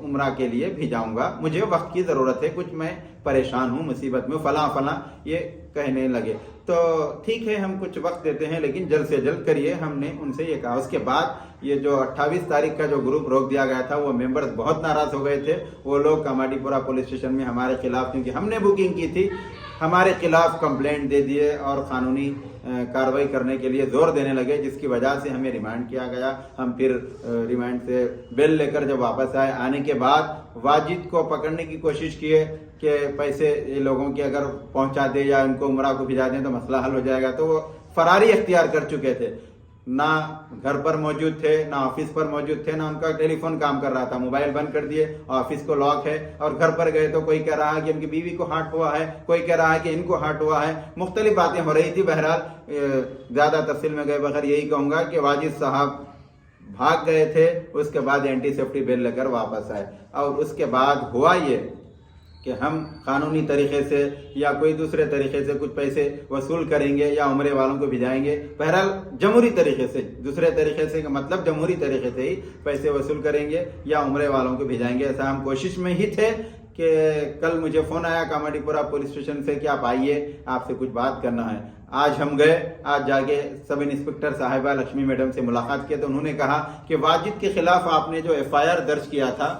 عمرہ کے لیے بھیجاؤں گا، مجھے وقت کی ضرورت ہے، کچھ میں پریشان ہوں، مصیبت میں، فلاں فلاں یہ کہنے لگے۔ تو ٹھیک ہے ہم کچھ وقت دیتے ہیں لیکن جلد سے جلد کریے، ہم نے ان سے یہ کہا۔ اس کے بعد یہ جو 28 تاریخ کا جو گروپ روک دیا گیا تھا وہ ممبرز بہت ناراض ہو گئے تھے، وہ لوگ کماڈی پورہ پولیس اسٹیشن میں ہمارے خلاف، کیونکہ ہم نے بکنگ کی تھی، ہمارے خلاف کمپلینٹ دے دیے اور قانونی کارروائی کرنے کے لیے زور دینے لگے، جس کی وجہ سے ہمیں ریمانڈ کیا گیا۔ ہم پھر ریمانڈ سے بیل لے کر جب واپس آئے، آنے کے بعد واجد کو پکڑنے کی کوشش کیے کہ پیسے یہ لوگوں کے اگر پہنچا دے یا ان کو عمرہ کو بھیجا دیں تو مسئلہ حل ہو جائے گا، تو وہ فراری اختیار کر چکے تھے، نہ گھر پر موجود تھے، نہ آفس پر موجود تھے، نہ ان کا ٹیلی فون کام کر رہا تھا، موبائل بند کر دیے، آفس کو لاک ہے، اور گھر پر گئے تو کوئی کہہ رہا ہے کہ ان کی بیوی کو ہارٹ ہوا ہے، کوئی کہہ رہا ہے کہ ان کو ہارٹ ہوا ہے، مختلف باتیں ہو رہی تھی۔ بہرحال زیادہ تفصیل میں گئے بغیر یہی کہوں گا کہ واجد صاحب بھاگ گئے تھے، اس کے بعد اینٹی سیفٹی بیل لے کر واپس آئے، اور اس کے بعد ہوا یہ کہ ہم قانونی طریقے سے یا کوئی دوسرے طریقے سے کچھ پیسے وصول کریں گے یا عمرے والوں کو بھیجائیں گے، بہرحال جمہوری طریقے سے، دوسرے طریقے سے مطلب جمہوری طریقے سے ہی پیسے وصول کریں گے یا عمرے والوں کو بھیجائیں گے۔ ایسا ہم کوشش میں ہی تھے کہ کل مجھے فون آیا کماڈی پورہ پولیس اسٹیشن سے کہ آپ آئیے، آپ سے کچھ بات کرنا ہے۔ آج ہم گئے، آج جا کے سب انسپکٹر صاحبہ لکشمی میڈم سے ملاقات کیا تو انہوں نے کہا کہ واجد کے خلاف آپ نے جو FIR درج کیا تھا،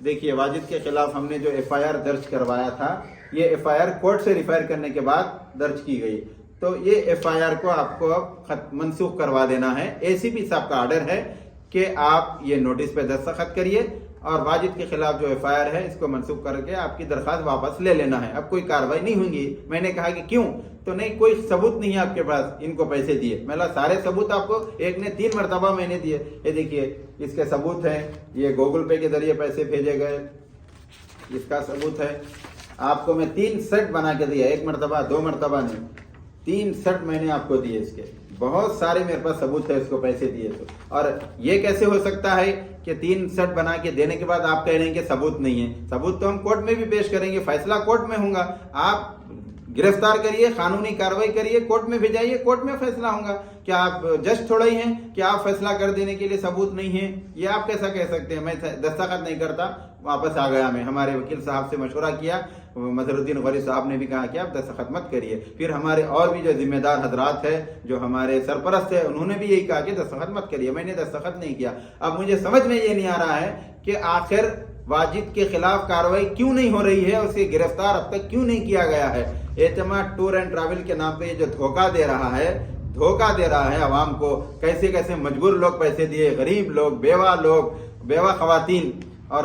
دیکھیے واجد کے خلاف ہم نے جو FIR درج کروایا تھا، یہ FIR کورٹ سے ریفائر کرنے کے بعد درج کی گئی، تو یہ FIR کو آپ کو منسوخ کروا دینا ہے۔ ACP صاحب کا آرڈر ہے کہ آپ یہ نوٹس پہ دستخط کریے اور واجد کے خلاف جو FIR ہے اس کو منسوخ کر کے آپ کی درخواست واپس لے لینا ہے، اب کوئی کارروائی نہیں ہوگی۔ میں نے کہا کہ کیوں؟ تو نہیں، کوئی ثبوت نہیں ہے آپ کے پاس، ان کو پیسے دیے۔ میں نے سارے ثبوت آپ کو، ایک نے 3 مرتبہ میں نے دیے، یہ دیکھیے اس کے ثبوت ہیں، یہ گوگل پے کے ذریعے پیسے بھیجے گئے، اس کا ثبوت ہے۔ آپ کو میں 3 سیٹ بنا کے دیا، 1 مرتبہ 2 مرتبہ نہیں، 3 سیٹ میں نے آپ کو دیے، اس کے بہت سارے میرے پاس ثبوت ہے، اس کو پیسے دیے تو۔ اور یہ کیسے ہو سکتا ہے کہ 3 سیٹ بنا کے دینے کے بعد آپ کہہ رہے ہیں کہ ثبوت نہیں ہے؟ ثبوت تو ہم کورٹ میں بھی پیش کریں گے، فیصلہ کورٹ میں ہوگا، آپ گرفتار کریے، قانونی کارروائی کریے، کورٹ میں بھیجائیے، کورٹ میں فیصلہ ہوگا۔ کیا آپ جج تھوڑا ہی ہیں کہ آپ فیصلہ کر دینے کے لیے ثبوت نہیں ہے؟ یہ آپ کیسا کہہ سکتے ہیں؟ میں دستخط نہیں کرتا، واپس آ گیا۔ میں ہمارے وکیل صاحب سے مشورہ کیا، مظہر الدین غوری صاحب نے بھی کہا کہ آپ دستخط مت کریے۔ پھر ہمارے اور بھی جو ذمہ دار حضرات ہیں، جو ہمارے سرپرست ہیں، انہوں نے بھی یہی کہا کہ دستخط مت کریے، میں نے دستخط نہیں کیا۔ اب مجھے سمجھ میں یہ نہیں آ رہا ہے کہ آخر واجد کے خلاف کارروائی کیوں نہیں ہو رہی ہے، اسے گرفتار اب تک کیوں نہیں کیا گیا ہے؟ اعتماد ٹور اینڈ ٹریول کے نام پہ یہ جو دھوکہ دے رہا ہے عوام کو، کیسے کیسے مجبور لوگ پیسے دیے، غریب لوگ، بیوہ خواتین اور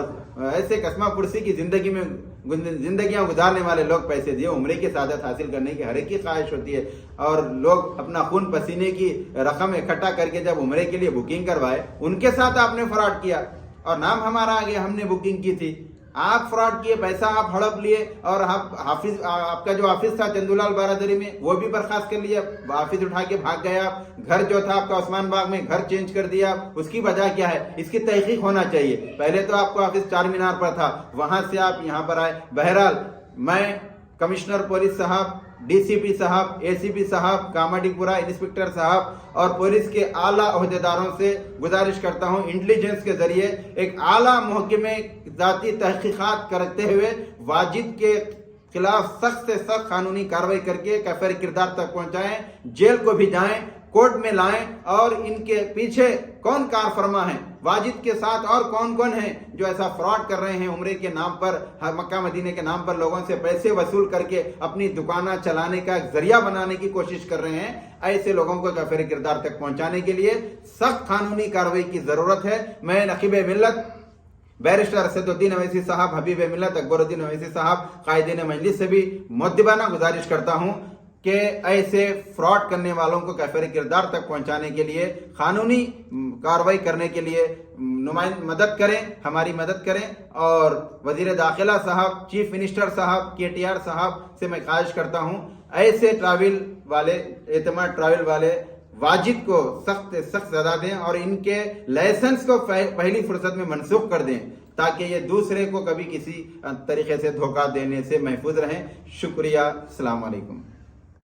ایسے قسمہ پرسی کی زندگیاں گزارنے والے لوگ پیسے دیے۔ عمرے کی سعادت حاصل کرنے کی ہر ایک کی خواہش ہوتی ہے، اور لوگ اپنا خون پسینے کی رقم اکٹھا کر کے جب عمرے کے لیے بکنگ کروائے، ان کے ساتھ آپ نے فراڈ کیا اور نام ہمارا آ گیا، ہم نے بکنگ کی تھی۔ آپ فراڈ کیے، پیسہ آپ ہڑپ لیے، اور آپ کا جو آفس تھا چندولال بارادری میں وہ بھی برخاست کر لیا، آفس اٹھا کے بھاگ گیا آپ۔ گھر جو تھا آپ کا عثمان باغ میں، گھر چینج کر دیا، اس کی وجہ کیا ہے؟ اس کی تحقیق ہونا چاہیے۔ پہلے تو آپ کو آفس چار مینار پر تھا، وہاں سے آپ یہاں پر آئے۔ بہرحال میں کمشنر پولیس صاحب، DCP صاحب، ACP صاحب، کاماڈی پورہ انسپکٹر صاحب اور پولیس کے اعلیٰ عہدیداروں سے گزارش کرتا ہوں، انٹیلیجنس کے ذریعے ایک اعلیٰ محکمے ذاتی تحقیقات کرتے ہوئے واجد کے خلاف سخت سے سخت قانونی کارروائی کر کے کیفر کردار تک پہنچائیں، جیل کو بھی جائیں، کورٹ میں لائیں، اور ان کے پیچھے کون کار فرما ہے، واجد کے ساتھ اور کون کون ہیں جو ایسا فراڈ کر رہے ہیں، عمرے کے نام پر، مکہ مدینے کے نام پر لوگوں سے پیسے وصول کر کے اپنی دکانیں چلانے کا ایک ذریعہ بنانے کی کوشش کر رہے ہیں۔ ایسے لوگوں کو کیفر کردار تک پہنچانے کے لیے سخت قانونی کارروائی کی ضرورت ہے۔ میں نقیب ملت بیرسٹر اسد الدین اویسی صاحب، حبیب ملت اکبر الدین اویسی صاحب، قائدین مجلس سے بھی مؤدبانہ گزارش کرتا ہوں کہ ایسے فراڈ کرنے والوں کو کیفر کردار تک پہنچانے کے لیے، قانونی کارروائی کرنے کے لیے مدد کریں، ہماری مدد کریں۔ اور وزیر داخلہ صاحب، چیف منسٹر صاحب، KTR صاحب سے میں خواہش کرتا ہوں، ایسے ٹریول والے، اعتماد ٹریول والے واجد کو سخت سے سخت سزا دیں اور ان کے لائسنس کو پہلی فرصت میں منسوخ کر دیں، تاکہ یہ دوسرے کو کبھی کسی طریقے سے دھوکہ دینے سے محفوظ رہیں۔ شکریہ، السلام علیکم۔